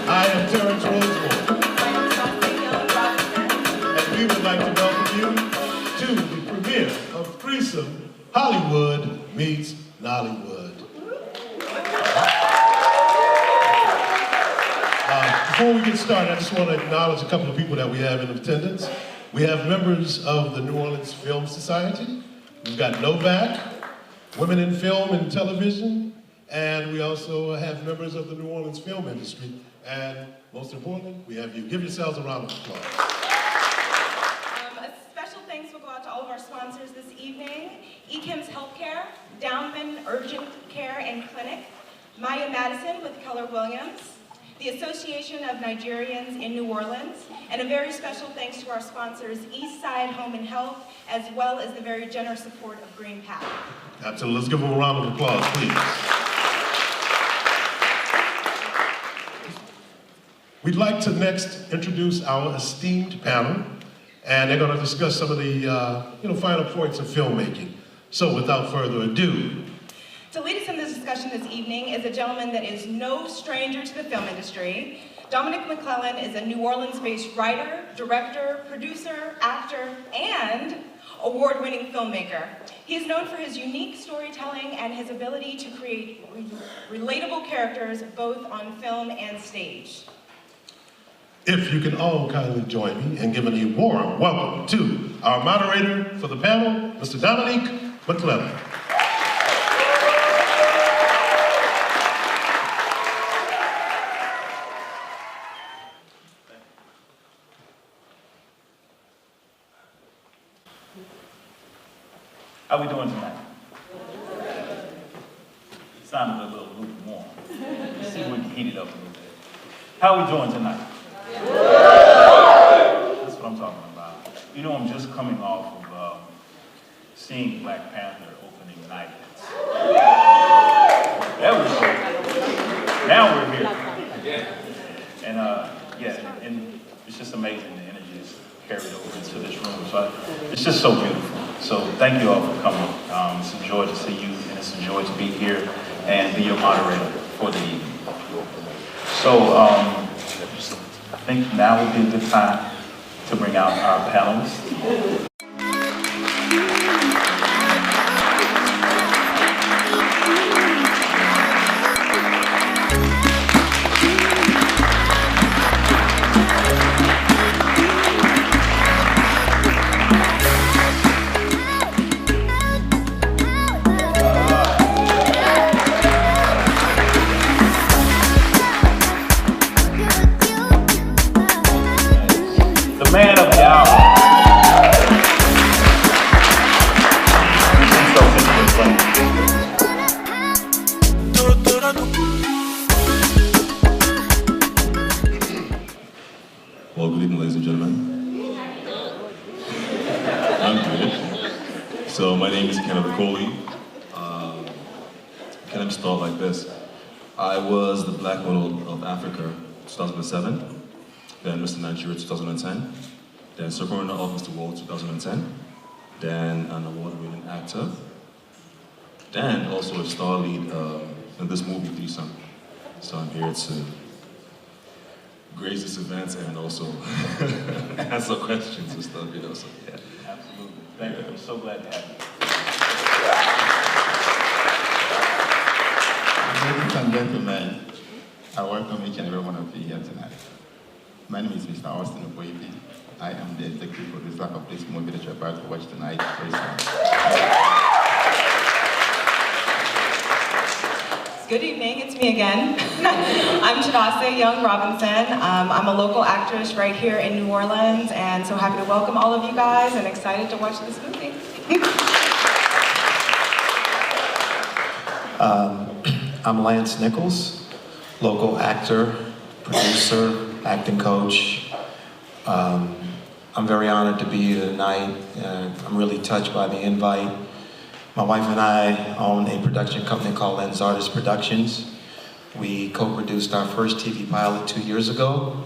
I am Terrence Rosemore. And we would like to welcome you to the premiere of Threesome Hollywood Meets Nollywood. Before we get started, I just want to acknowledge a couple of people that we have in attendance. We have members of the New Orleans Film Society. We've got Novak, Women in Film and Television, and we also have members of the New Orleans film industry. And most importantly, we have you. Give yourselves a round of applause. A special thanks will go out to all of our sponsors this evening. eKim's Healthcare, Downman Urgent Care and Clinic, Maya Madison with Keller Williams, the Association of Nigerians in New Orleans, and a very special thanks to our sponsors, Eastside Home and Health, as well as the very generous support of Green Path. Absolutely. Let's give them a round of applause, please. We'd like to next introduce our esteemed panel, and they're going to discuss some of the final points of filmmaking. So without further ado, to lead us in this discussion this evening is a gentleman that is no stranger to the film industry. Dominic Mclellan is a New Orleans-based writer, director, producer, actor, and award-winning filmmaker. He is known for his unique storytelling and his ability to create relatable characters both on film and stage. If you can all kindly join me in giving a warm welcome to our moderator for the panel, Mr. Dominic Mclellan. How we doing tonight? It sounded a little lukewarm. Let's see if we can heat it up a little bit. How we doing tonight? That's what I'm talking about. You know, I'm just coming off of seeing Black Panther opening night. There we go. Now we're here. And and it's just amazing. The energy is carried over into this room. So it's just so beautiful. So thank you all for coming. It's a joy to see you, and it's a joy to be here and be your moderator for the evening. So I think now would be a good time to bring out our panelists. Man of the hour. Well, good evening, ladies and gentlemen. I'm good. So my name is Kenneth Okolie. Can I start like this? I was the Black Model of Africa 2007. Then Mr. Nigeria 2010, then Soprano of Mr. World 2010, then an award-winning actor, then also a star lead in this movie, Threesome. So I'm here to grace this event and also answer questions and stuff, you know, so yeah. Absolutely. Thank you. I'm so glad to have you. Ladies and gentlemen, I welcome each and every one of you here tonight. My name is Mr. Austin Okolie. I am the executive producer of this movie that you're about to watch tonight. Good evening, it's me again. I'm Chidase Young Robinson. I'm a local actress right here in New Orleans, and so happy to welcome all of you guys and excited to watch this movie. I'm Lance Nichols, local actor, producer, acting coach. I'm very honored to be here tonight. I'm really touched by the invite. My wife and I own a production company called Lens Artist Productions. We co-produced our first TV pilot 2 years ago,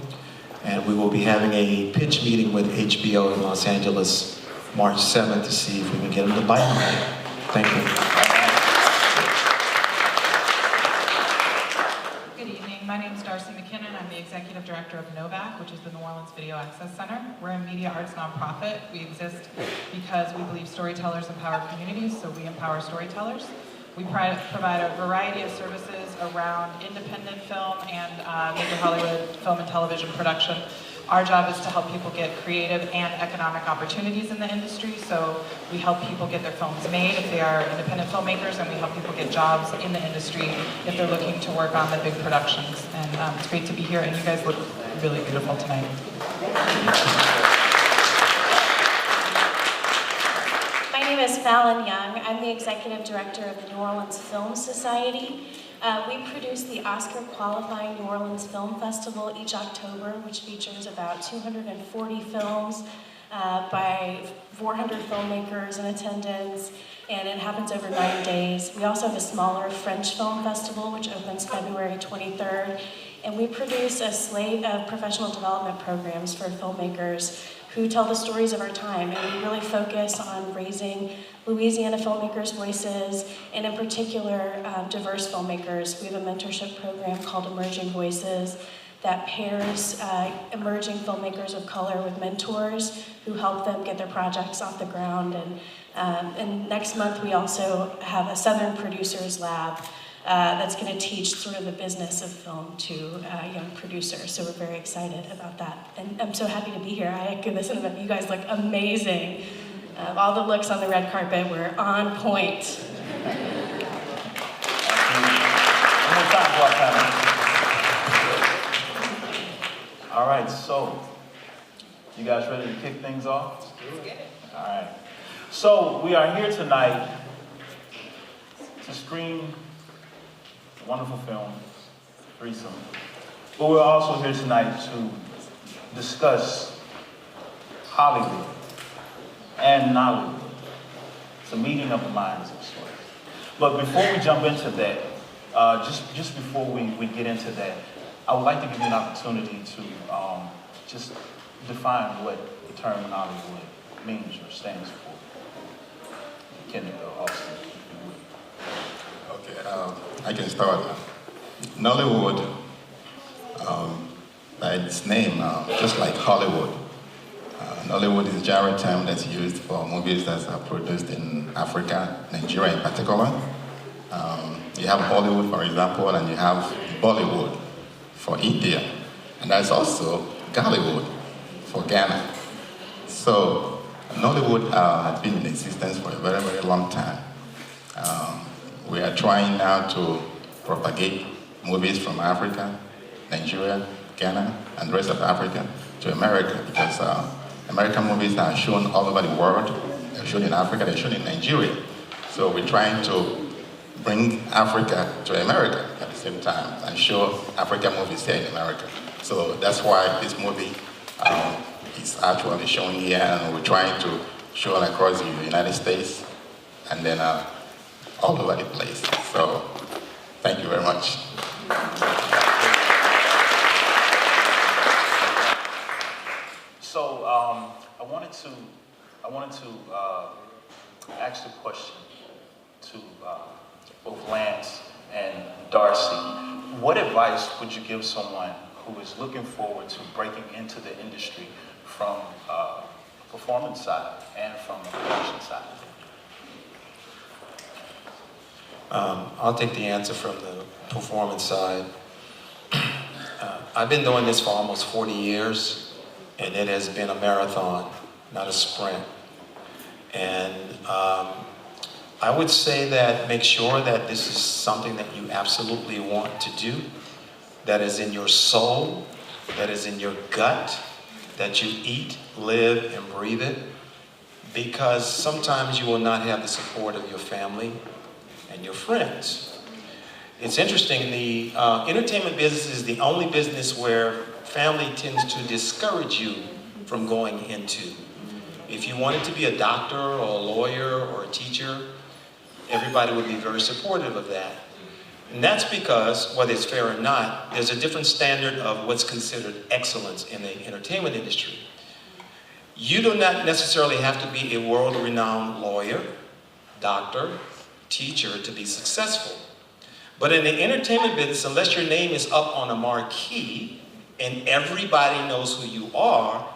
and we will be having a pitch meeting with HBO in Los Angeles March 7th to see if we can get them to bite on it. Thank you. McKinnon. I'm the Executive Director of NOVAC, which is the New Orleans Video Access Center. We're a media arts nonprofit. We exist because we believe storytellers empower communities, so we empower storytellers. We provide a variety of services around independent film and major Hollywood film and television production. Our job is to help people get creative and economic opportunities in the industry, so we help people get their films made if they are independent filmmakers, and we help people get jobs in the industry if they're looking to work on the big productions. And it's great to be here, and you guys look really beautiful tonight. My name is Fallon Young. I'm the Executive Director of the New Orleans Film Society. We produce the Oscar-qualifying New Orleans Film Festival each October, which features about 240 films by 400 filmmakers in attendance, and it happens over 9 days. We also have a smaller French Film Festival, which opens February 23rd, and we produce a slate of professional development programs for filmmakers who tell the stories of our time, and we really focus on raising Louisiana filmmakers' voices, and in particular, diverse filmmakers. We have a mentorship program called Emerging Voices that pairs emerging filmmakers of color with mentors who help them get their projects off the ground. And next month, we also have a Southern Producers Lab that's going to teach sort of the business of film to young producers. So we're very excited about that. And I'm so happy to be here. I echo this in the you guys look amazing. All the looks on the red carpet were on point. One more time for our panel. All right, so you guys ready to kick things off? Let's get it. All right. So we are here tonight to screen a wonderful film, Threesome. But we're also here tonight to discuss Hollywood and Nollywood. It's a meeting of the minds of sorts. But before we jump into that, just before we get into that, I would like to give you an opportunity to just define what the term Nollywood means or stands for. Kenneth or Austin, if you would. Okay, I can start. Nollywood, by its name, just like Hollywood. Nollywood is a genre term that's used for movies that are produced in Africa, Nigeria in particular. You have Hollywood, for example, and you have Bollywood for India. And there's also Gollywood for Ghana. So Nollywood has been in existence for a very, very long time. We are trying now to propagate movies from Africa, Nigeria, Ghana, and the rest of Africa to America, because American movies are shown all over the world. They're shown in Africa, they're shown in Nigeria. So we're trying to bring Africa to America at the same time and show African movies here in America. So that's why this movie is actually shown here, and we're trying to show it across the United States and then all over the place. So thank you very much. So I wanted to ask the question to both Lance and Darcy. What advice would you give someone who is looking forward to breaking into the industry from a performance side and from a production side? I'll take the answer from the performance side. I've been doing this for almost 40 years, and it has been a marathon, not a sprint. And I would say that make sure that this is something that you absolutely want to do, that is in your soul, that is in your gut, that you eat, live, and breathe it, because sometimes you will not have the support of your family and your friends. It's interesting, the entertainment business is the only business where family tends to discourage you from going into. If you wanted to be a doctor or a lawyer or a teacher, everybody would be very supportive of that. And that's because, whether it's fair or not, there's a different standard of what's considered excellence in the entertainment industry. You do not necessarily have to be a world-renowned lawyer, doctor, teacher to be successful. But in the entertainment business, unless your name is up on a marquee and everybody knows who you are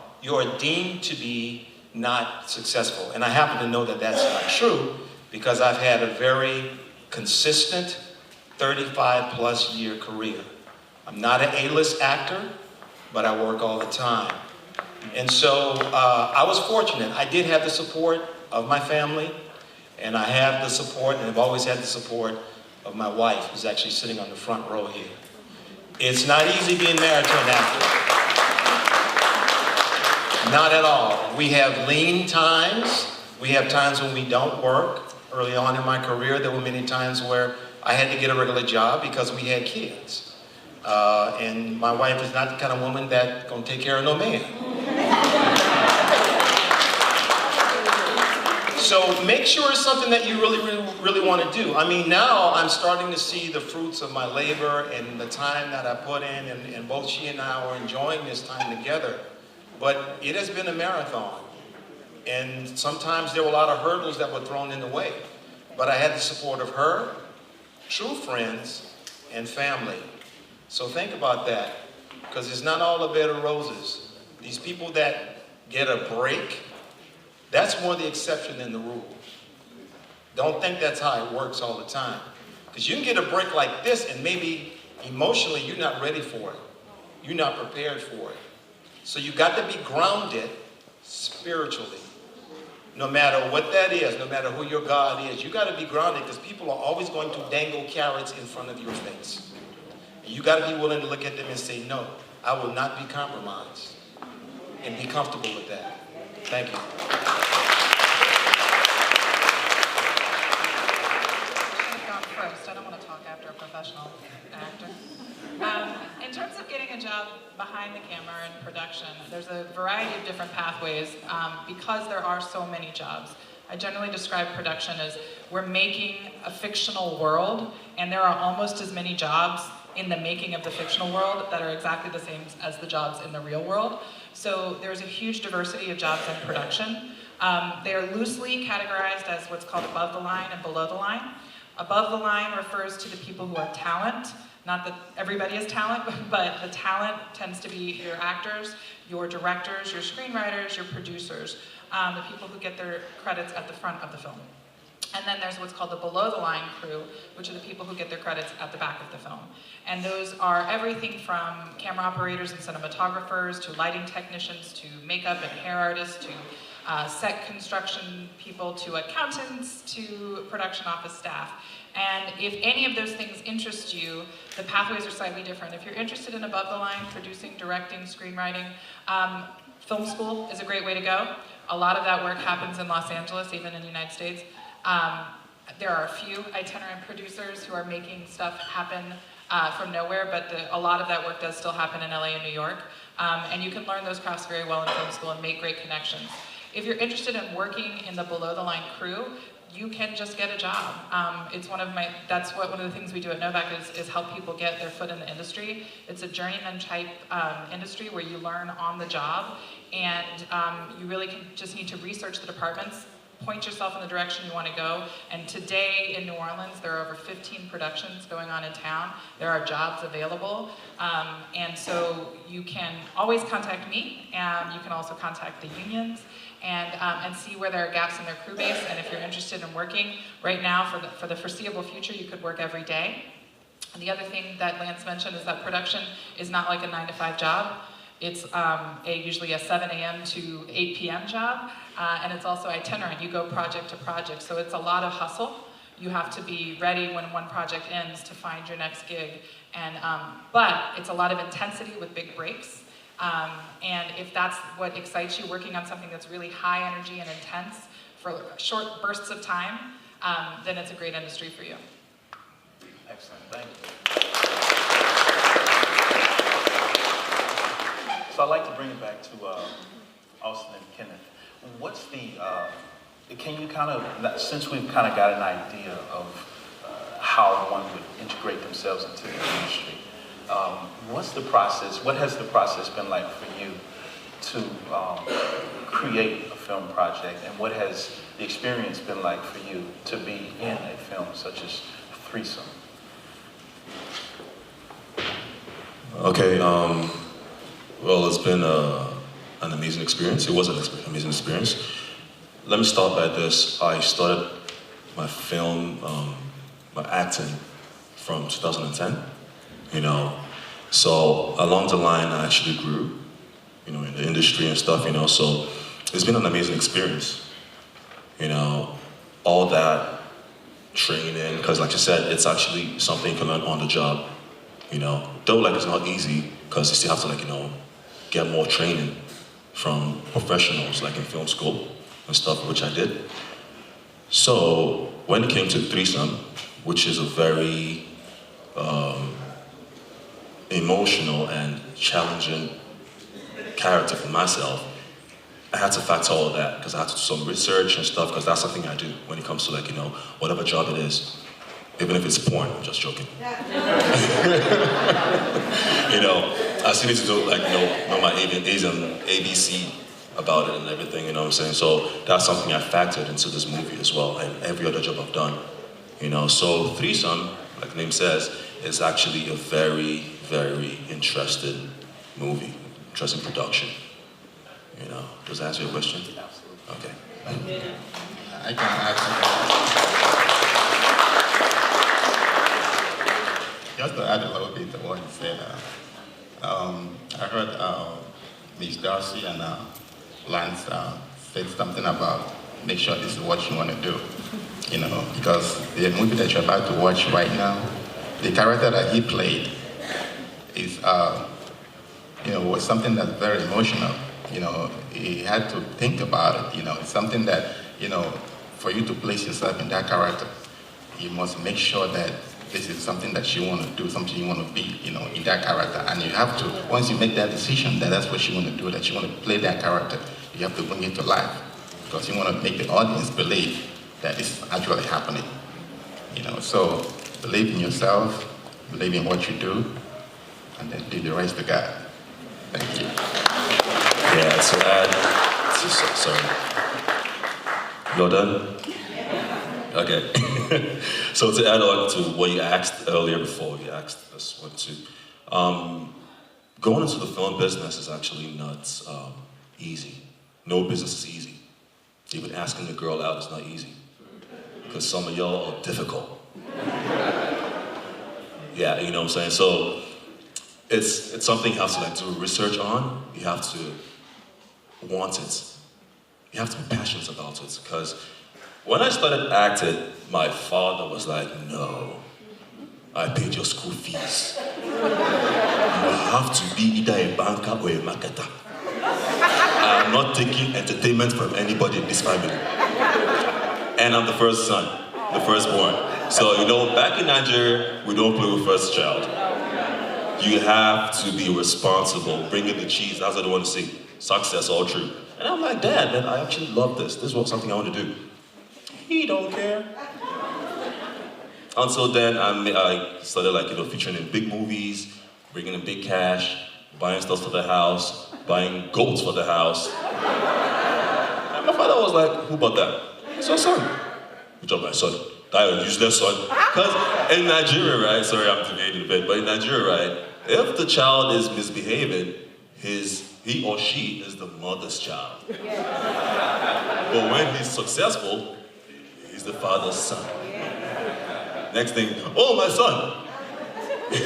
deemed to be not successful. And I happen to know that that's not true because I've had a very consistent 35+ year career. I'm not an A-list actor, but I work all the time. And so I was fortunate. I did have the support of my family, and I have the support, and I've always had the support of my wife, who's actually sitting on the front row here. It's not easy being married to an actor. Not at all. We have lean times. We have times when we don't work. Early on in my career, there were many times where I had to get a regular job because we had kids. And my wife is not the kind of woman that's gonna take care of no man. So make sure it's something that you really want to do. I mean, now I'm starting to see the fruits of my labor and the time that I put in, and both she and I are enjoying this time together. But it has been a marathon. And sometimes there were a lot of hurdles that were thrown in the way. But I had the support of her, true friends, and family. So think about that, because it's not all a bed of roses. These people that get a break, that's more the exception than the rule. Don't think that's how it works all the time. Because you can get a break like this and maybe emotionally you're not ready for it. You're not prepared for it. So you got to be grounded spiritually. No matter what that is, no matter who your God is, you got to be grounded because people are always going to dangle carrots in front of your face. And you got to be willing to look at them and say, no, I will not be compromised. And be comfortable with that. Thank you. First, I don't want to talk after a professional actor. In terms of getting a job behind the camera and production, there's a variety of different pathways because there are so many jobs. I generally describe production as we're making a fictional world, and there are almost as many jobs in the making of the fictional world that are exactly the same as the jobs in the real world. So there's a huge diversity of jobs in production. They are loosely categorized as what's called above the line and below the line. Above the line refers to the people who are talent. Not that everybody is talent, but the talent tends to be your actors, your directors, your screenwriters, your producers, the people who get their credits at the front of the film. And then there's what's called the below the line crew, which are the people who get their credits at the back of the film. And those are everything from camera operators and cinematographers to lighting technicians to makeup and hair artists to set construction people to accountants to production office staff. And if any of those things interest you, the pathways are slightly different. If you're interested in above the line, producing, directing, screenwriting, film school is a great way to go. A lot of that work happens in Los Angeles, even in the United States. There are a few itinerant producers who are making stuff happen from nowhere, but a lot of that work does still happen in LA and New York. And you can learn those crafts very well in film school and make great connections. If you're interested in working in the below the line crew, you can just get a job. That's one of the things we do at Novak is help people get their foot in the industry. It's a journeyman type industry where you learn on the job, and you really just need to research the departments, point yourself in the direction you want to go. And today in New Orleans, there are over 15 productions going on in town. There are jobs available. And so you can always contact me. You can also contact the unions and see where there are gaps in their crew base. And if you're interested in working right now for the foreseeable future, you could work every day. And the other thing that Lance mentioned is that production is not like a 9-to-5 job. It's usually a 7 a.m. to 8 p.m. job, and it's also itinerant. You go project to project, so it's a lot of hustle. You have to be ready when one project ends to find your next gig, but it's a lot of intensity with big breaks. And if that's what excites you, working on something that's really high energy and intense for short bursts of time, then it's a great industry for you. Excellent, thank you. So I'd like to bring it back to Austin and Kenneth. What's can you kind of, since we've kind of got an idea of how one would integrate themselves into the industry, what's the process, what has the process been like for you to create a film project, and what has the experience been like for you to be in a film such as Threesome? Okay, well, it's been an amazing experience. It was an amazing experience. Let me start by this. I started my film, my acting from 2010, you know. So along the line, I actually grew, you know, in the industry and stuff, you know. So it's been an amazing experience, you know. All that training, because like you said, it's actually something you can learn on the job, you know. Though like it's not easy, because you still have to like, you know, get more training from professionals like in film school and stuff, which I did. So when it came to threesome, which is a very emotional and challenging character for myself, I had to factor all of that because I had to do some research and stuff, because that's something I do when it comes to like, you know, whatever job it is. Even if it's porn, I'm just joking. You know, I still need to do like, know my A's and ABC about it and everything, you know what I'm saying? So that's something I factored into this movie as well, and every other job I've done, you know? So threesome, like the name says, is actually a very, very interesting movie, interesting production, you know? Does that answer your question? Absolutely. Okay. I can add. Just to add a little bit to what he said, I heard Ms. Darcy and Lance said something about make sure this is what you want to do, you know, because the movie that you're about to watch right now, the character that he played is, you know, was something that's very emotional. You know, he had to think about it. You know, it's something that, you know, for you to place yourself in that character, you must make sure that this is something that you want to do, something you want to be, you know, in that character. And you have to, once you make that decision that that's what you want to do, that you want to play that character, you have to bring it to life. Because you want to make the audience believe that this is actually happening. You know, so believe in yourself, believe in what you do, and then do the rest to God. Thank you. Yeah, to add, sorry. You're done? Okay. So to add on to what you asked earlier before, you asked this one too. Going into the film business is actually not easy. No business is easy. Even asking a girl out is not easy. Because some of y'all are difficult. Yeah, you know what I'm saying? So it's something you have to like do research on. You have to want it. You have to be passionate about it. Because when I started acting, my father was like, no, I paid your school fees. You have to be either a banker or a marketer. I'm not taking entertainment from anybody in this family. And I'm the first son, the firstborn. So, you know, back in Nigeria, we don't play with first child. You have to be responsible, bring in the cheese, that's what I want to see. Success, all true. And I'm like, Dad, man, I actually love this. This is something I want to do. He don't care. Until then, I started like, you know, featuring in big movies, bringing in big cash, buying stuff for the house, buying goats for the house. And my father was like, who bought that? It's your son. Good job, my son. That useless son. Because in Nigeria, right, sorry I'm deviating a bit, but in Nigeria, right, if the child is misbehaving, he or she is the mother's child. But when he's successful, he's the father's son. Next thing, oh, my son.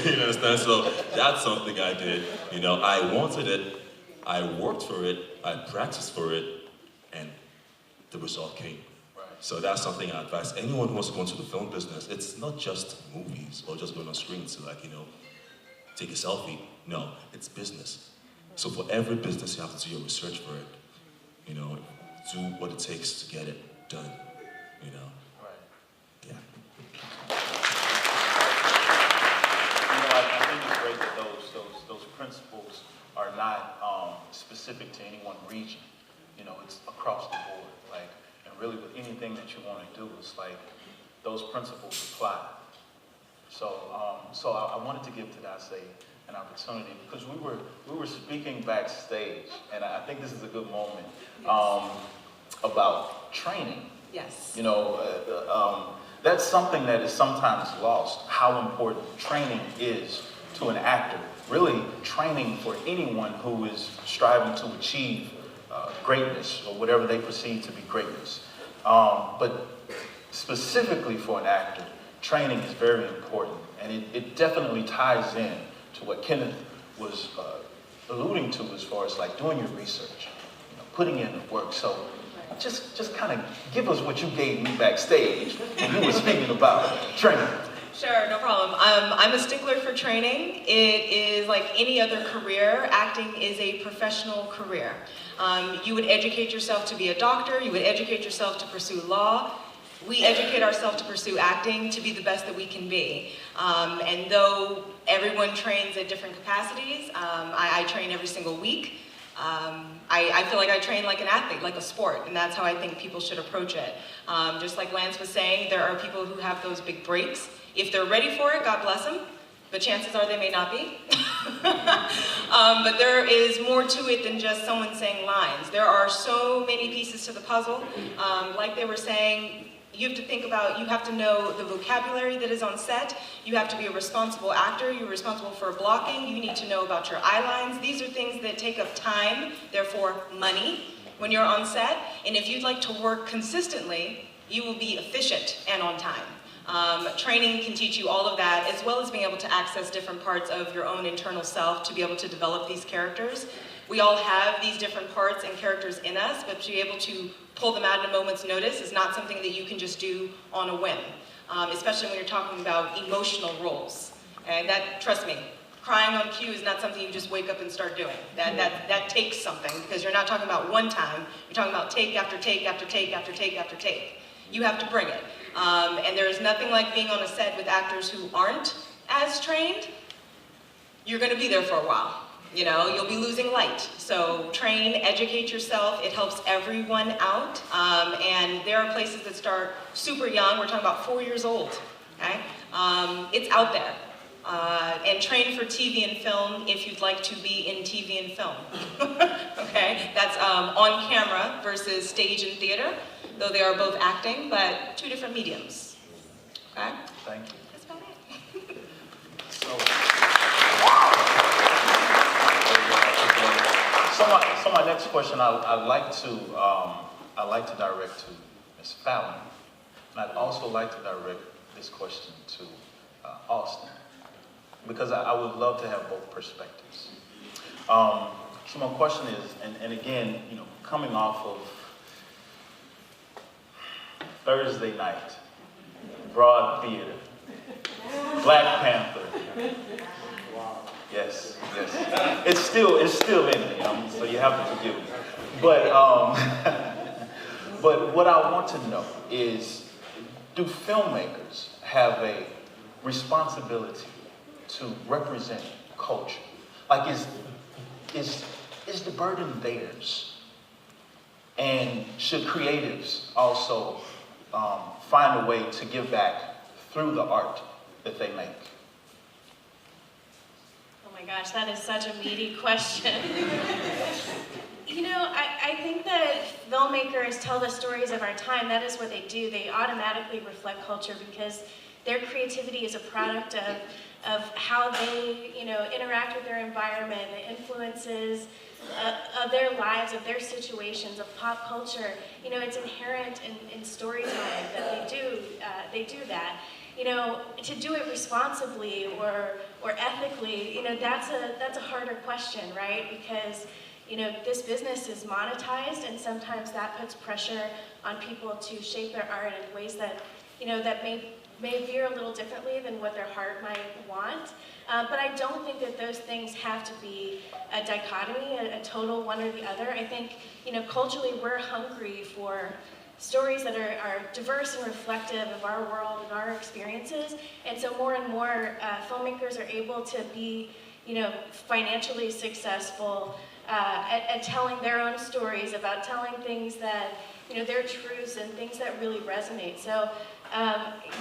You understand? So that's something I did. You know, I wanted it, I worked for it, I practiced for it, and the result came. So that's something I advise anyone who wants to go into the film business. It's not just movies or just going on screen to like, you know, take a selfie. No, it's business. So for every business, you have to do your research for it. You know, do what it takes to get it done. You know. Yeah. I think it's great that those principles are not specific to any one region. You know, it's across the board. Like, and really with anything that you want to do, it's like those principles apply. So, I wanted to give Tadase an opportunity because we were speaking backstage, and I think this is a good moment about training. Yes. You know, that's something that is sometimes lost, how important training is to an actor, really training for anyone who is striving to achieve greatness or whatever they perceive to be greatness. But specifically for an actor, training is very important, and it definitely ties in to what Kenneth was alluding to as far as like doing your research, putting in the work. So just kind of give us what you gave me backstage when you were speaking about training. Sure, no problem. I'm a stickler for training. It is like any other career. Acting is a professional career. You would educate yourself to be a doctor. You would educate yourself to pursue law. We educate ourselves to pursue acting to be the best that we can be. And though everyone trains at different capacities, I train every single week. I feel like I train like an athlete, like a sport, and that's how I think people should approach it. Just like Lance was saying, there are people who have those big breaks. If they're ready for it, God bless them, but chances are they may not be. But there is more to it than just someone saying lines. There are so many pieces to the puzzle. Like they were saying, you have to think about, you have to know the vocabulary that is on set. You have to be a responsible actor. You're responsible for blocking. You need to know about your eye lines. These are things that take up time, therefore money, when you're on set. And if you'd like to work consistently, you will be efficient and on time. Training can teach you all of that, as well as being able to access different parts of your own internal self to be able to develop these characters. We all have these different parts and characters in us, but to be able to pull them out at a moment's notice is not something that you can just do on a whim, especially when you're talking about emotional roles. And that, trust me, crying on cue is not something you just wake up and start doing. That takes something, because you're not talking about one time, you're talking about take after take after take after take after take. You have to bring it. And there's nothing like being on a set with actors who aren't as trained. You're gonna be there for a while. You know, you'll be losing light. So train, educate yourself. It helps everyone out. And there are places that start super young. We're talking about 4 years old, okay? It's out there. And train for TV and film if you'd like to be in TV and film, okay? That's on camera versus stage and theater, though they are both acting, but two different mediums, okay? Thank you. That's about it. So my next question, I'd like to direct to Ms. Fallon, and I'd also like to direct this question to Austin, because I would love to have both perspectives. So my question is, and again, you know, coming off of Thursday night, Broad Theater, Black Panther. Yes. It's still in me, so you have to forgive me. But but what I want to know is, do filmmakers have a responsibility to represent culture? Like, is the burden theirs? And should creatives also find a way to give back through the art that they make? Oh my gosh, that is such a meaty question. You know, I think that filmmakers tell the stories of our time. That is what they do. They automatically reflect culture because their creativity is a product of how they, you know, interact with their environment, the influences of their lives, of their situations, of pop culture. You know, it's inherent in storytelling that they do that. You know, to do it responsibly or ethically, you know, that's a harder question, right? Because, you know, this business is monetized, and sometimes that puts pressure on people to shape their art in ways that, you know, that may veer a little differently than what their heart might want. But I don't think that those things have to be a dichotomy, a total one or the other. I think, you know, culturally we're hungry for stories that are diverse and reflective of our world and our experiences. And so more and more filmmakers are able to be, you know, financially successful at telling their own stories, about telling things that, you know, their truths and things that really resonate. So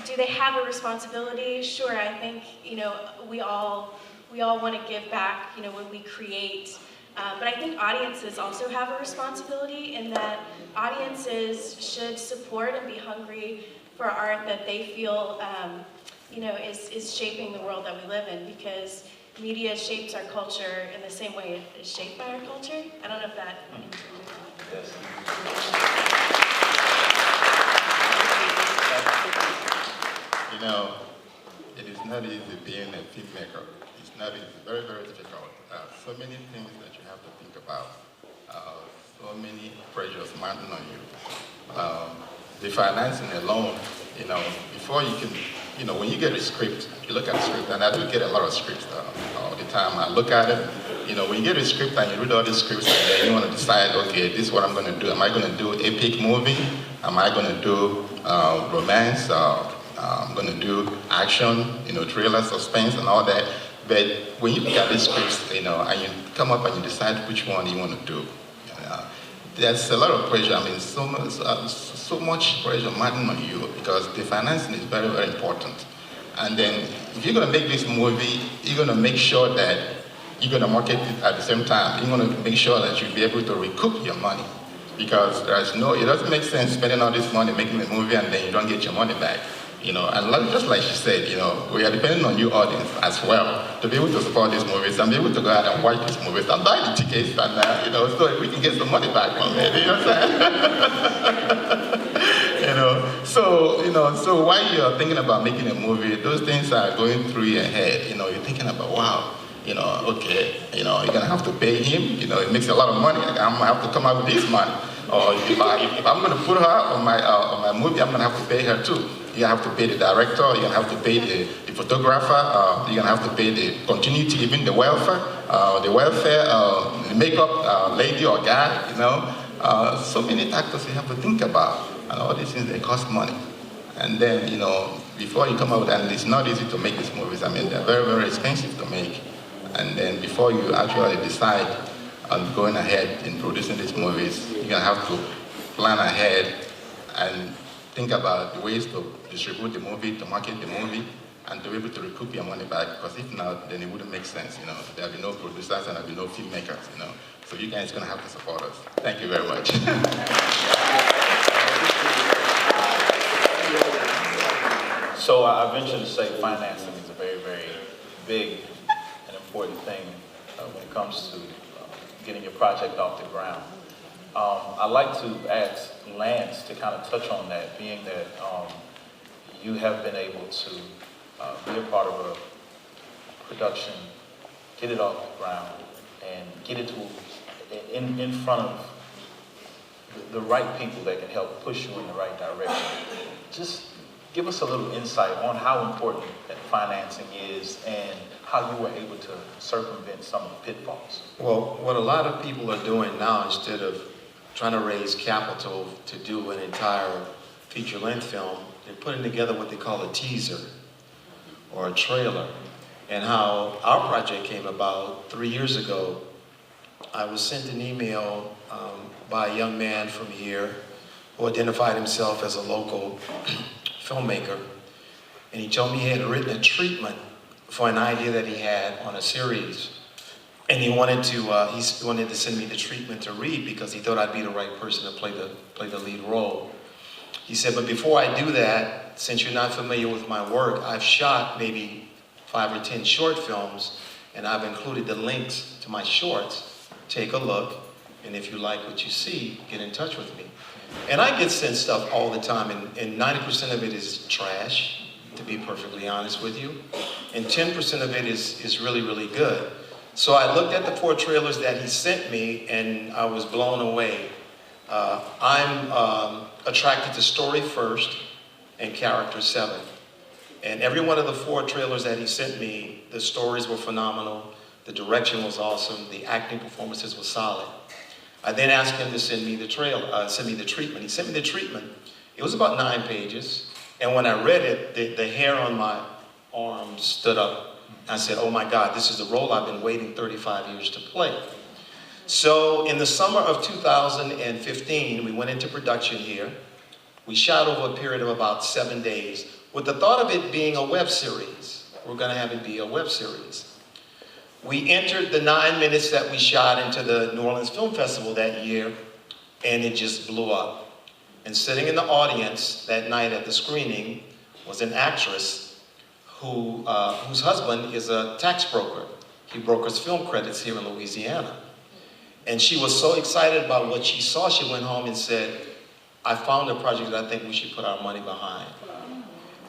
do they have a responsibility? Sure, I think, you know, we all want to give back, you know, when we create. But I think audiences also have a responsibility in that audiences should support and be hungry for art that they feel, you know, is shaping the world that we live in. Because, media shapes our culture in the same way it is shaped by our culture. I don't know if that. Yes. You know, it is not easy being a filmmaker. It's not easy, very, very difficult. So many things that you have to think about. So many pressures mounting on you. The financing alone, you know, before you can, you know, when you get a script, you look at a script, and I do get a lot of scripts all the time. I look at it, you know, when you get a script and you read all these scripts, and then you want to decide, okay, this is what I'm going to do. Am I going to do epic movie? Am I going to do romance? I'm going to do action, you know, thriller, suspense, and all that. But when you look at these scripts, you know, and you come up and you decide which one you want to do, there's a lot of pressure. I mean, so much pressure mounting on you because the financing is very, very important. And then if you're going to make this movie, you're going to make sure that you're going to market it at the same time. You're going to make sure that you'll be able to recoup your money because it doesn't make sense spending all this money making a movie and then you don't get your money back. You know, and just like she said, you know, we are depending on you audience as well to be able to support these movies and be able to go out and watch these movies and buy the tickets and, you know, so we can get some money back from it, you know what I'm saying? So while you're thinking about making a movie, those things are going through your head, you know, you're thinking about, wow, you know, okay, you know, you're going to have to pay him, you know, it makes a lot of money, I'm going to have to come out with this money. Or if I'm going to put her on my movie, I'm going to have to pay her too. You're going to have to pay the director, you're going to have to pay the photographer, you're going to have to pay the continuity, even the welfare, the makeup lady or guy, you know. So many factors you have to think about, and all these things, they cost money. And then, you know, before you come out, and it's not easy to make these movies, I mean, they're very, very expensive to make. And then before you actually decide on going ahead in producing these movies, you're going to have to plan ahead and think about the ways to distribute the movie, to market the movie, and to be able to recoup your money back, because if not, then it wouldn't make sense, you know. There'll be no producers and there'll be no filmmakers, you know. So you guys are going to have to support us. Thank you very much. So I venture to say financing is a very, very big and important thing when it comes to getting your project off the ground. I'd like to ask Lance to kind of touch on that, being that you have been able to be a part of a production, get it off the ground, and get it to in front of the right people that can help push you in the right direction. Just give us a little insight on how important that financing is and how you were able to circumvent some of the pitfalls. Well, what a lot of people are doing now, instead of trying to raise capital to do an entire feature-length film, they're putting together what they call a teaser or a trailer. And how our project came about 3 years ago, I was sent an email by a young man from here who identified himself as a local filmmaker. And he told me he had written a treatment for an idea that he had on a series. And he wanted to send me the treatment to read because he thought I'd be the right person to play the lead role. He said, but before I do that, since you're not familiar with my work, I've shot maybe 5 or 10 short films, and I've included the links to my shorts. Take a look, and if you like what you see, get in touch with me. And I get sent stuff all the time, and 90% of it is trash, to be perfectly honest with you. And 10% of it is really, really good. So I looked at the 4 trailers that he sent me, and I was blown away. I'm attracted to story first and character 7. And every one of the 4 trailers that he sent me, the stories were phenomenal, the direction was awesome, the acting performances were solid. I then asked him to send me the treatment. He sent me the treatment. It was about 9 pages. And when I read it, the hair on my arm stood up. I said, oh my God, this is the role I've been waiting 35 years to play. So in the summer of 2015, we went into production here. We shot over a period of about 7 days with the thought of it being a web series. We're going to have it be a web series. We entered the 9 minutes that we shot into the New Orleans Film Festival that year, and it just blew up. And sitting in the audience that night at the screening was an actress whose husband is a tax broker. he brokers film credits here in Louisiana. And she was so excited about what she saw, she went home and said, I found a project that I think we should put our money behind.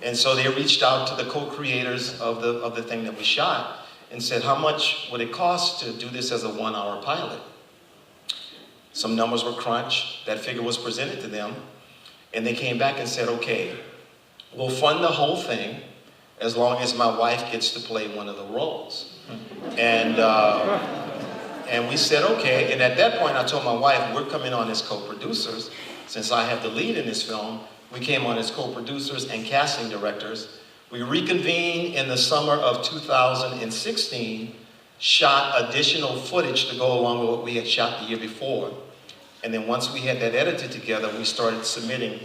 And so they reached out to the co-creators of the thing that we shot and said, how much would it cost to do this as a 1-hour pilot? Some numbers were crunched, that figure was presented to them, and they came back and said, okay, we'll fund the whole thing as long as my wife gets to play one of the roles. And we said, okay, and at that point I told my wife, we're coming on as co-producers. Since I have the lead in this film, we came on as co-producers and casting directors. We reconvened in the summer of 2016, shot additional footage to go along with what we had shot the year before. And then once we had that edited together, we started submitting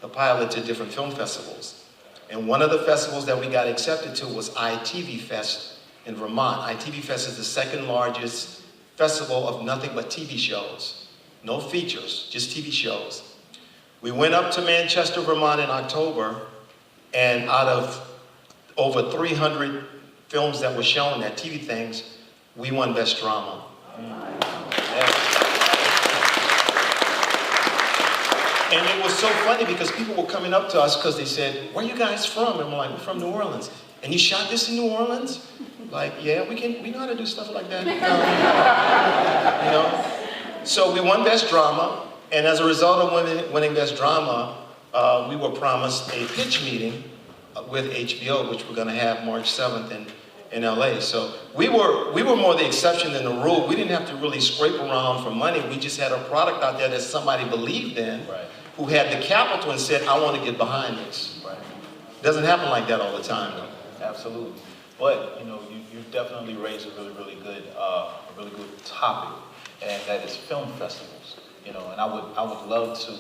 the pilot to different film festivals. And one of the festivals that we got accepted to was ITV Fest in Vermont. ITV Fest is the second largest festival of nothing but TV shows. No features, just TV shows. We went up to Manchester, Vermont in October, and out of over 300 films that were shown at TV things, we won Best Drama. And it was so funny because people were coming up to us because they said, where are you guys from? And we're like, we're from New Orleans. And you shot this in New Orleans? Like, yeah, we know how to do stuff like that. You know? So we won Best Drama. And as a result of winning Best Drama, we were promised a pitch meeting with HBO, which we're going to have March 7th in LA. So we were more the exception than the rule. We didn't have to really scrape around for money. We just had a product out there that somebody believed in, right, who had the capital and said, I want to get behind this. Right. It doesn't happen like that all the time, though. Absolutely. But, you know, you definitely raised a really good topic, and that is film festivals. You know, and I would love to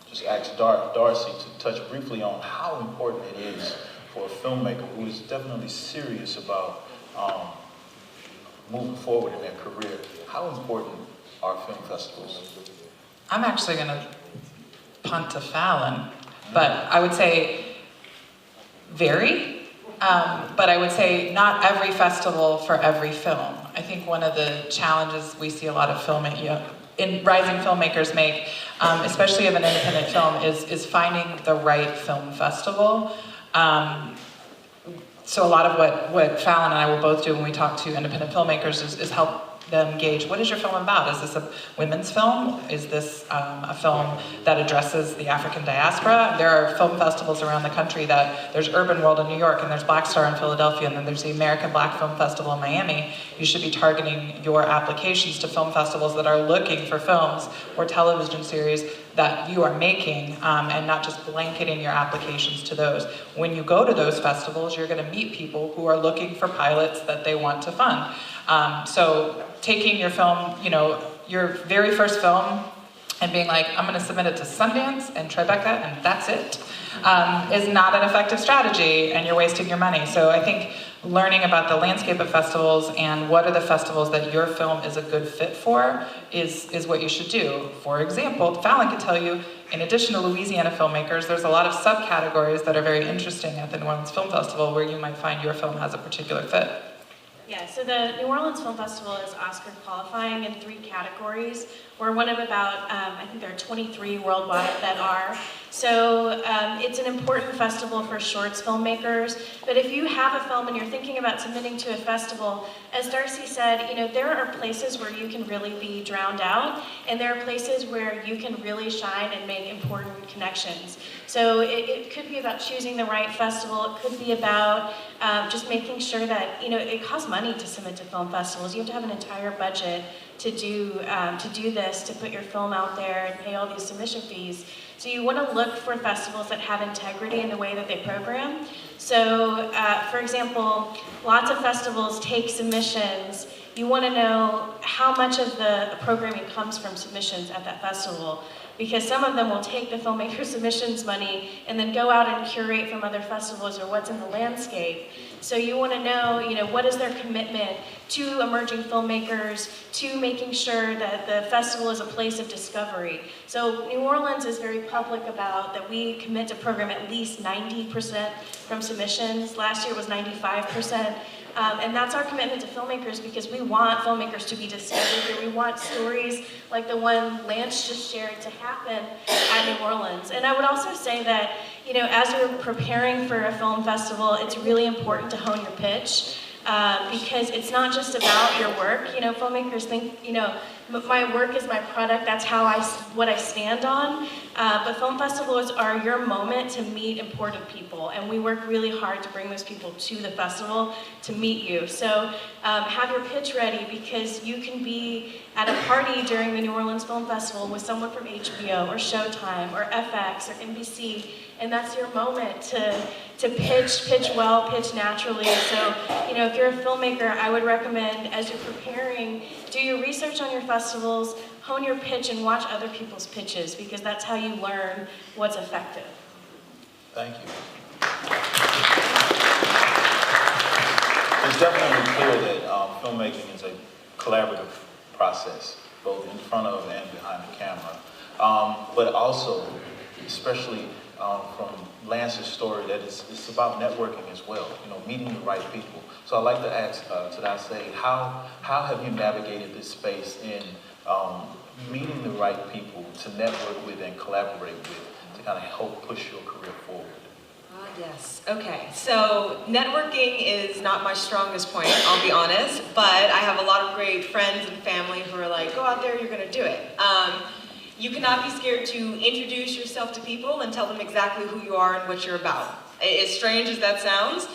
just ask Darcy to touch briefly on how important it is for a filmmaker who is definitely serious about moving forward in their career. How important are film festivals? I'm actually going to punt to Fallon, but I would say vary. But I would say not every festival for every film. I think one of the challenges we see a lot of rising filmmakers make, especially of an independent film, is finding the right film festival. So a lot of what Fallon and I will both do when we talk to independent filmmakers is help them gauge, what is your film about? Is this a women's film? Is this a film that addresses the African diaspora? There are film festivals around the country there's Urban World in New York, and there's Black Star in Philadelphia, and then there's the American Black Film Festival in Miami. You should be targeting your applications to film festivals that are looking for films or television series that you are making, and not just blanketing your applications to those. When you go to those festivals, you're gonna meet people who are looking for pilots that they want to fund. So taking your film, you know, your very first film, and being like, I'm gonna submit it to Sundance and Tribeca and that's it, is not an effective strategy, and you're wasting your money. So I think learning about the landscape of festivals and what are the festivals that your film is a good fit for is what you should do. For example, Fallon can tell you, in addition to Louisiana filmmakers, there's a lot of subcategories that are very interesting at the New Orleans Film Festival where you might find your film has a particular fit. Yeah, so the New Orleans Film Festival is Oscar qualifying in 3 categories. We're one of about, I think there are 23 worldwide that are. So it's an important festival for shorts filmmakers. But if you have a film and you're thinking about submitting to a festival, as Darcy said, you know, there are places where you can really be drowned out, and there are places where you can really shine and make important connections. So it could be about choosing the right festival. It could be about just making sure that, you know, it costs money to submit to film festivals. You have to have an entire budget to do this, to put your film out there and pay all these submission fees. So you want to look for festivals that have integrity in the way that they program. So, for example, lots of festivals take submissions. You want to know how much of the programming comes from submissions at that festival. because some of them will take the filmmaker submissions money and then go out and curate from other festivals or what's in the landscape. So you want to know, what is their commitment to emerging filmmakers, to making sure that the festival is a place of discovery. So New Orleans is very public about that we commit to program at least 90% from submissions. Last year was 95%. And that's our commitment to filmmakers, because we want filmmakers to be discovered here. We want stories like the one Lance just shared to happen at New Orleans. And I would also say that, as you're preparing for a film festival, it's really important to hone your pitch, because it's not just about your work. Filmmakers think, my work is my product, that's what I stand on. But film festivals are your moment to meet important people, and we work really hard to bring those people to the festival to meet you. So have your pitch ready, because you can be at a party during the New Orleans Film Festival with someone from HBO or Showtime or FX or NBC, and that's your moment to pitch well, pitch naturally. So, if you're a filmmaker, I would recommend, as you're preparing, do your research on your festivals, hone your pitch, and watch other people's pitches, because that's how you learn what's effective. Thank you. It's definitely clear that filmmaking is a collaborative process, both in front of and behind the camera. But also, especially from Lance's story, that it's about networking as well, meeting the right people. So I'd like to ask Tadase, how have you navigated this space in meeting the right people to network with and collaborate with to kind of help push your career forward? Yes. Okay. So networking is not my strongest point, I'll be honest, but I have a lot of great friends and family who are like, go out there, you're going to do it. You cannot be scared to introduce yourself to people and tell them exactly who you are and what you're about. As strange as that sounds,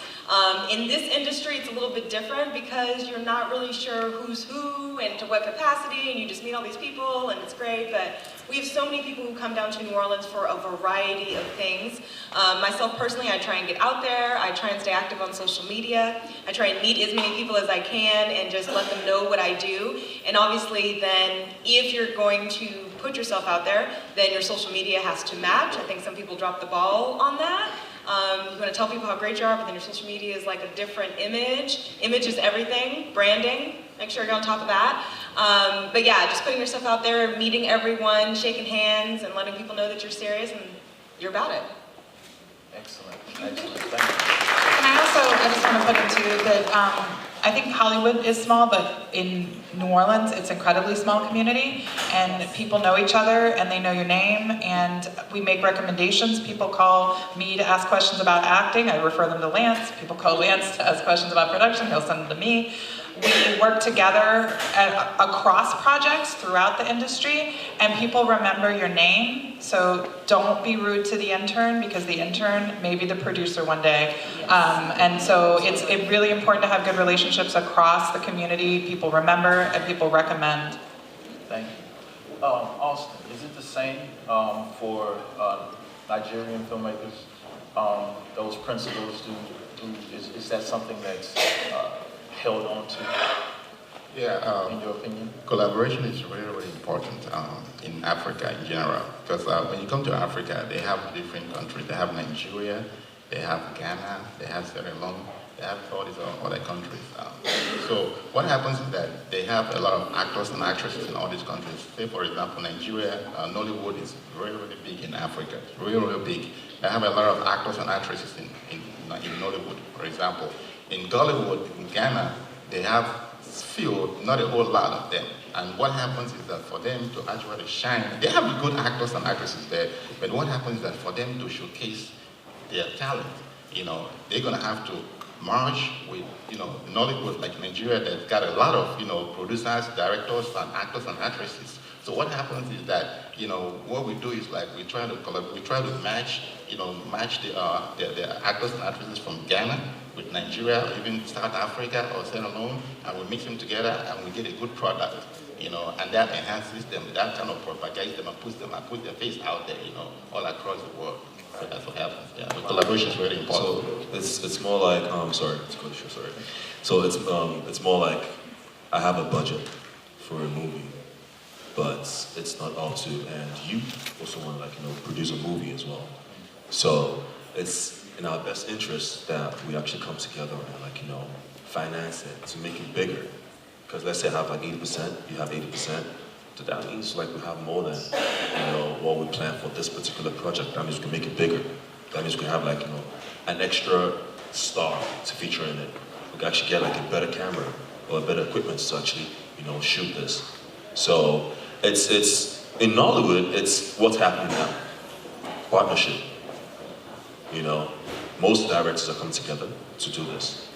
in this industry it's a little bit different, because you're not really sure who's who and to what capacity, and you just meet all these people and it's great, but we have so many people who come down to New Orleans for a variety of things. Myself personally, I try and get out there, I try and stay active on social media, I try and meet as many people as I can and just let them know what I do. And obviously then, if you're going to put yourself out there, then your social media has to match. I think some people drop the ball on that. You want to tell people how great you are, but then your social media is like a different image. Image is everything. Branding, make sure you're on top of that. But yeah, just putting yourself out there, meeting everyone, shaking hands, and letting people know that you're serious and you're about it. Excellent. Thank you. And I just want to put into that I think Hollywood is small, but in New Orleans, it's an incredibly small community, and people know each other, and they know your name, and we make recommendations. People call me to ask questions about acting. I refer them to Lance. People call Lance to ask questions about production. He'll send them to me. We work together across projects throughout the industry, and people remember your name. So don't be rude to the intern, because the intern may be the producer one day. And so it's really important to have good relationships across the community. People remember and people recommend. Thank you. Austin, is it the same for Nigerian filmmakers? Those principles, is that something that's held on to, in your opinion? Collaboration is really, really important in Africa in general, because when you come to Africa, they have different countries. They have Nigeria, they have Ghana, they have Sierra Leone, they have all these other countries. So what happens is that they have a lot of actors and actresses in all these countries. Say, for example, Nigeria, Nollywood is really, really big in Africa. It's really, really big. They have a lot of actors and actresses in Nollywood, for example. In Gollywood, in Ghana, they have few, not a whole lot of them. And what happens is that for them to actually shine, they have good actors and actresses there, but what happens is that for them to showcase their talent, they're gonna have to merge with, Nollywood, like Nigeria, that's got a lot of, producers, directors, and actors and actresses. So what happens is that, what we do is like we try to match, match the actors and actresses from Ghana with Nigeria, or even South Africa or Sierra Leone, and we mix them together and we get a good product, and that enhances them, that kind of propagates them and puts their face out there, all across the world. So that's what happens. Yeah, but collaboration is very important. So it's more like sorry. So it's more like I have a budget for a movie, but it's not up to, and you also want to like, produce a movie as well. So it's in our best interest that we actually come together and like, finance it to make it bigger. Because let's say I have like 80%, you have 80%, so that means like we have more than, what we plan for this particular project. That means we can make it bigger. That means we can have like, an extra star to feature in it. We can actually get like a better camera or better equipment to actually, shoot this. So it's in Nollywood, it's what's happening now. Partnership. Most directors are coming together to do this.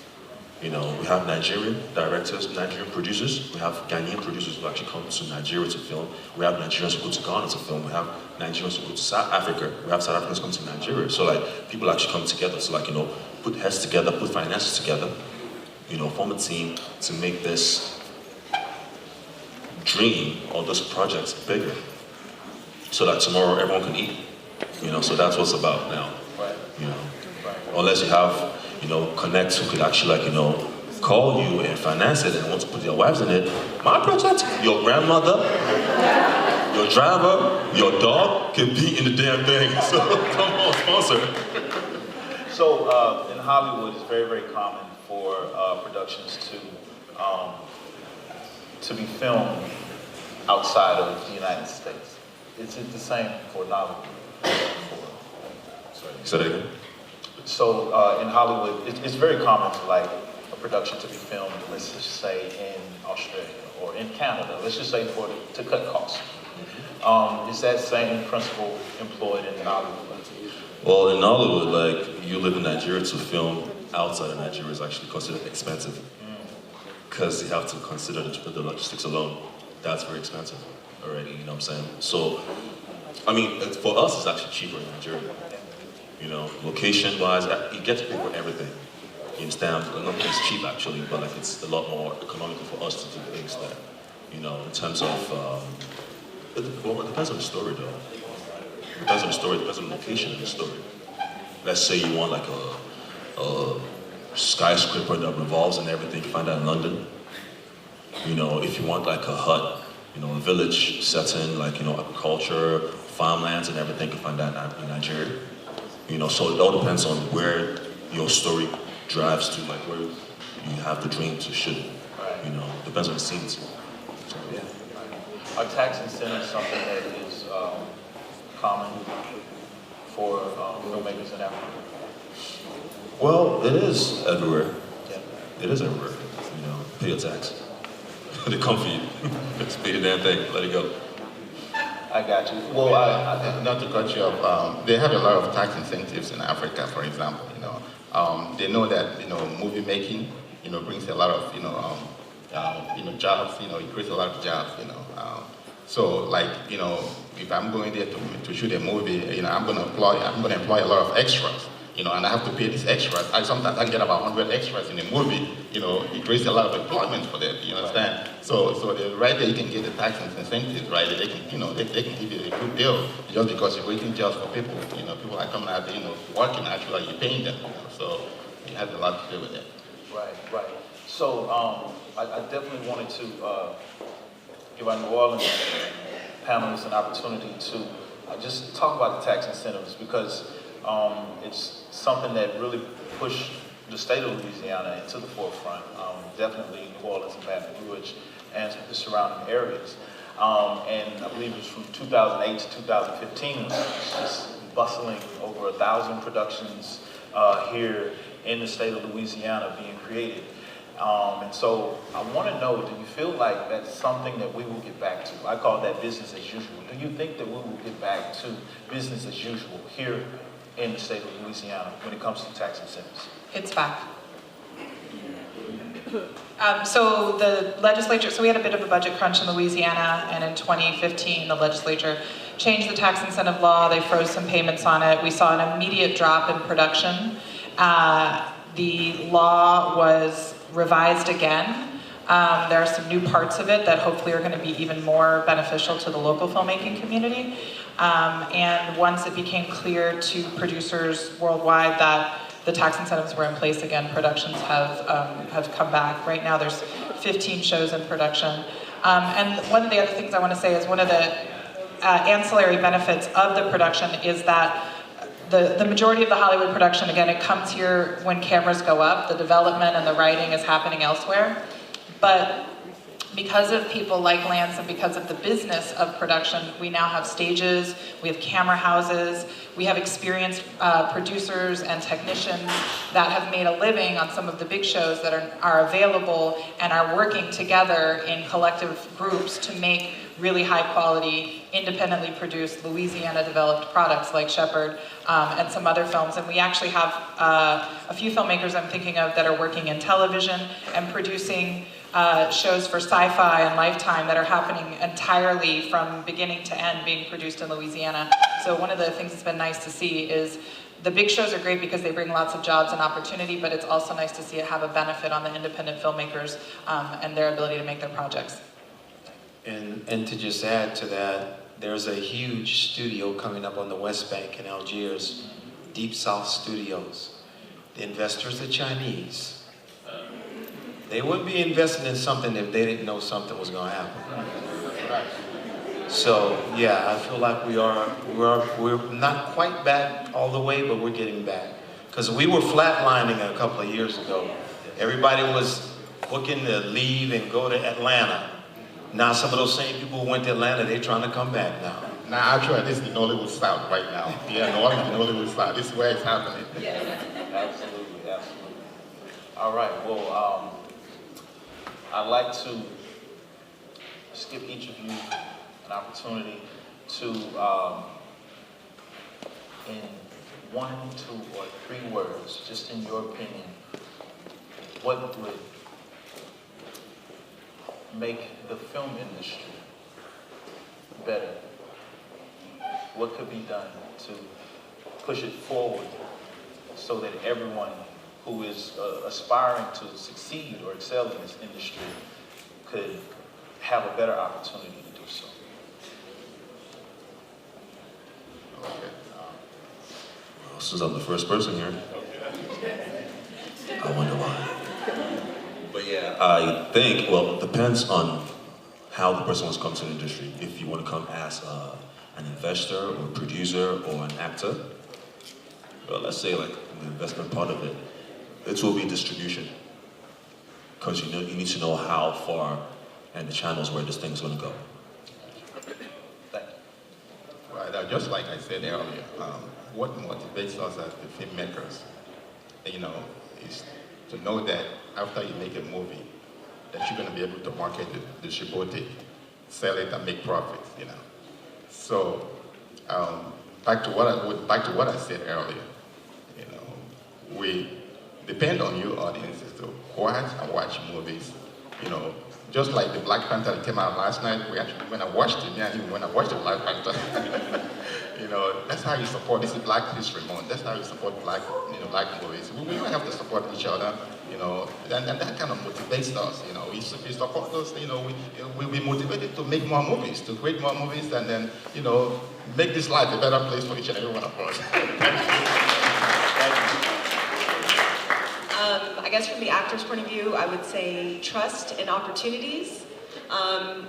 We have Nigerian directors, Nigerian producers. We have Ghanaian producers who actually come to Nigeria to film. We have Nigerians who go to Ghana to film. We have Nigerians who go to South Africa. We have South Africans come to Nigeria. So like people actually come together to like, put heads together, put finances together, form a team to make this dream or this project bigger. So that tomorrow everyone can eat. So that's what's about now. Unless you have, connects who could actually like, call you and finance it and want to put their wives in it. My project, your grandmother, your driver, your dog can be in the damn thing. So come on, sponsor. So in Hollywood, it's very, very common for productions to be filmed outside of the United States. Is it the same for Nollywood? Sorry, say that again? So in Hollywood, it's very common for like a production to be filmed, let's just say in Australia or in Canada, let's just say to cut costs. Is that same principle employed in Nollywood? Well, in Nollywood, like you live in Nigeria, to film outside of Nigeria is actually considered expensive because you have to consider the logistics alone. That's very expensive already, you know what I'm saying? So, I mean, for us, it's actually cheaper in Nigeria. Location-wise, you get to pay for everything. You understand? It's cheap actually, but like it's a lot more economical for us to do things that, in terms of, it depends on the story though. It depends on the story, it depends on the location of the story. Let's say you want like a skyscraper that revolves and everything, you find that in London. If you want like a hut, a village setting, like, agriculture, farmlands and everything, you can find that in Nigeria. So it all depends on where your story drives to, like where you have the dream to shoot. Depends on the scenes. So, yeah. Are tax incentives something that is common for filmmakers in Africa? Well, it is everywhere. Yeah. It is everywhere. Pay your tax. They come for you. Just pay the damn thing. Let it go. I got you. Well, not to cut you off, they have a lot of tax incentives in Africa, for example. They know that movie making brings a lot of jobs. It creates a lot of jobs. So like if I'm going there to shoot a movie, I'm going to employ a lot of extras. And I have to pay these extras. Sometimes I get about 100 extras in a movie. It creates a lot of employment for them. You understand? So right there you can get the tax incentives, right? They can, they can give you a good deal just because you're waiting jobs for people. People are coming out there, working actually, you're paying them. So it has a lot to do with that. Right. So I definitely wanted to give our New Orleans panelists an opportunity to just talk about the tax incentives because it's something that really pushed the state of Louisiana into the forefront, definitely New Orleans and Baton Rouge and the surrounding areas. And I believe it was from 2008 to 2015, it was just bustling over 1,000 productions here in the state of Louisiana being created. And so I want to know, do you feel like that's something that we will get back to? I call that business as usual. Do you think that we will get back to business as usual here in the state of Louisiana when it comes to tax incentives? It's back. So the legislature, we had a bit of a budget crunch in Louisiana, and in 2015, the legislature changed the tax incentive law. They froze some payments on it. We saw an immediate drop in production. The law was revised again. There are some new parts of it that hopefully are going to be even more beneficial to the local filmmaking community. And once it became clear to producers worldwide that the tax incentives were in place again, productions have come back. Right now there's 15 shows in production. And one of the other things I want to say is one of the ancillary benefits of the production is that the majority of the Hollywood production, again, it comes here when cameras go up. The development and the writing is happening elsewhere. But because of people like Lance and because of the business of production, we now have stages, we have camera houses, we have experienced producers and technicians that have made a living on some of the big shows that are available and are working together in collective groups to make really high quality, independently produced, Louisiana developed products like Shepherd and some other films. And we actually have a few filmmakers I'm thinking of that are working in television and producing shows for Sci-Fi and Lifetime that are happening entirely from beginning to end being produced in Louisiana. So one of the things that's been nice to see is the big shows are great because they bring lots of jobs and opportunity, but it's also nice to see it have a benefit on the independent filmmakers and their ability to make their projects. And to just add to that, there's a huge studio coming up on the West Bank in Algiers, Deep South Studios. The investors are Chinese. They wouldn't be investing in something if they didn't know something was going to happen. So yeah, I feel like we're not quite back all the way, but we're getting back. Because we were flatlining a couple of years ago. Everybody was looking to leave and go to Atlanta. Now some of those same people who went to Atlanta, they're trying to come back now. Now, actually, this is the Nollywood South right now. Yeah, New Orleans, the Nollywood South. This is where it's happening. Yes, absolutely, absolutely. All right, well, I'd like to just give each of you an opportunity to, in 1, 2, or 3 words, just in your opinion, what would make the film industry better? What could be done to push it forward so that everyone who is aspiring to succeed or excel in this industry could have a better opportunity to do so? Okay. Well, since I'm the first person here, I wonder why. But yeah, I think, well, it depends on how the person wants to come to the industry. If you want to come as an investor or a producer or an actor, well, let's say like the investment part of it, it will be distribution. Because you need to know how far and the channels where this thing's going to go. Thank you. Right, just like I said earlier, what motivates us as the filmmakers, is to know that after you make a movie, that you're going to be able to market it, distribute it, sell it, and make profits. So, back to what I said earlier, we depend on you audiences to go ahead and watch movies. Just like the Black Panther that came out last night, when I watched it, when I watched the Black Panther, that's how you support. This is Black History Month. That's how you support black movies. We don't have to support each other, and that kind of motivates us. If we support us, we'll be motivated to make more movies, to create more movies, and then, make this life a better place for each and every one of us. I guess from the actor's point of view, I would say trust and opportunities.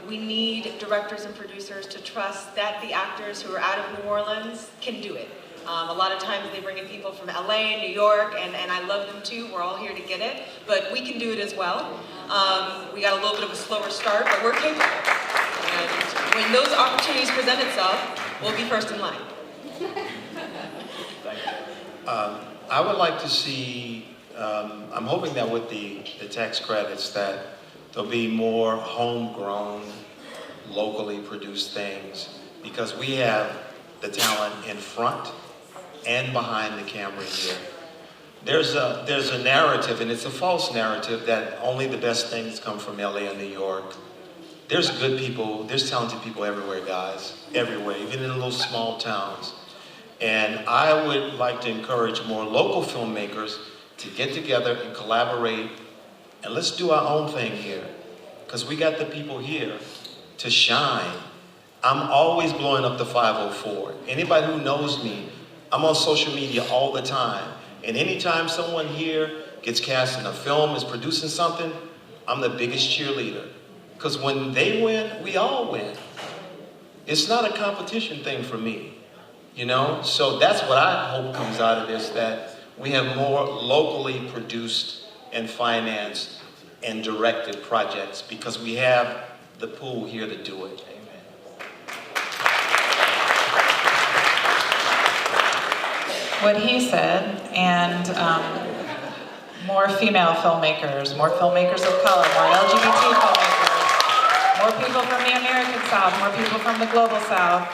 We need directors and producers to trust that the actors who are out of New Orleans can do it. A lot of times they bring in people from LA and New York, and I love them too. We're all here to get it, but we can do it as well. We got a little bit of a slower start, but we're capable. And when those opportunities present itself, we'll be first in line. I would like to see, I'm hoping that with the tax credits that there'll be more homegrown, locally produced things, because we have the talent in front and behind the camera here. There's a narrative, and it's a false narrative, that only the best things come from LA and New York. There's good people, there's talented people everywhere, guys, everywhere, even in little small towns. And I would like to encourage more local filmmakers to get together and collaborate, and let's do our own thing here, because we got the people here to shine. I'm always blowing up the 504. Anybody who knows me, I'm on social media all the time. And anytime someone here gets cast in a film, is producing something, I'm the biggest cheerleader. Because when they win, we all win. It's not a competition thing for me, you know? So that's what I hope comes out of this, that we have more locally produced and financed and directed projects because we have the pool here to do it. Amen. What he said, and more female filmmakers, more filmmakers of color, more LGBT filmmakers, more people from the American South, more people from the Global South,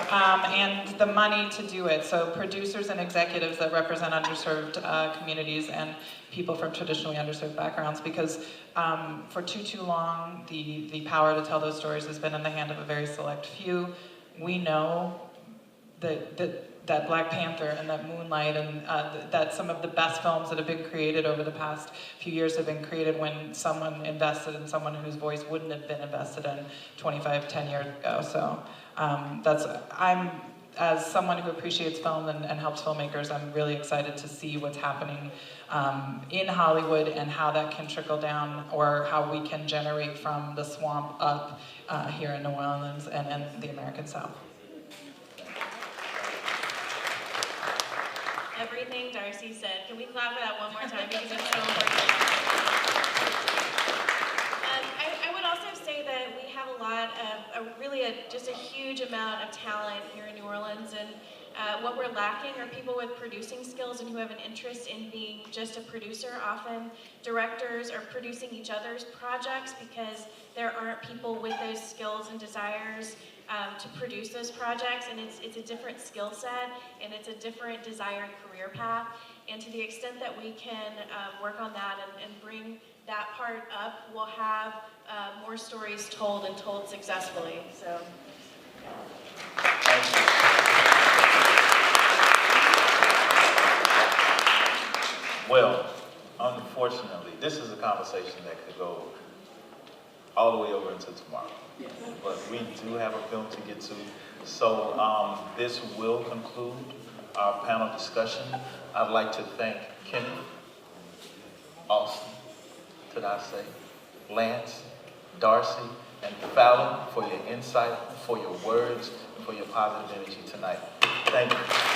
and the money to do it. So producers and executives that represent underserved communities and people from traditionally underserved backgrounds, because for too long, the power to tell those stories has been in the hand of a very select few. We know that Black Panther and that Moonlight and that some of the best films that have been created over the past few years have been created when someone invested in someone whose voice wouldn't have been invested in 10 years ago. So as someone who appreciates film and helps filmmakers, I'm really excited to see what's happening in Hollywood and how that can trickle down, or how we can generate from the swamp up here in New Orleans and the American South. Everything Darcy said. Can we clap for that one more time because it's so important? I would also say that we have a lot of, just a huge amount of talent here in New Orleans, and what we're lacking are people with producing skills and who have an interest in being just a producer. Often directors are producing each other's projects because there aren't people with those skills and desires to produce those projects, and it's a different skill set and it's a different desired career path. And to the extent that we can work on that and bring that part up, we'll have more stories told and told successfully. So. Well, unfortunately, this is a conversation that could go all the way over into tomorrow. Yes. But we do have a film to get to. So this will conclude our panel discussion. I'd like to thank Kenneth, Austin, Lance, Darcy, and Fallon for your insight, for your words, and for your positive energy tonight. Thank you.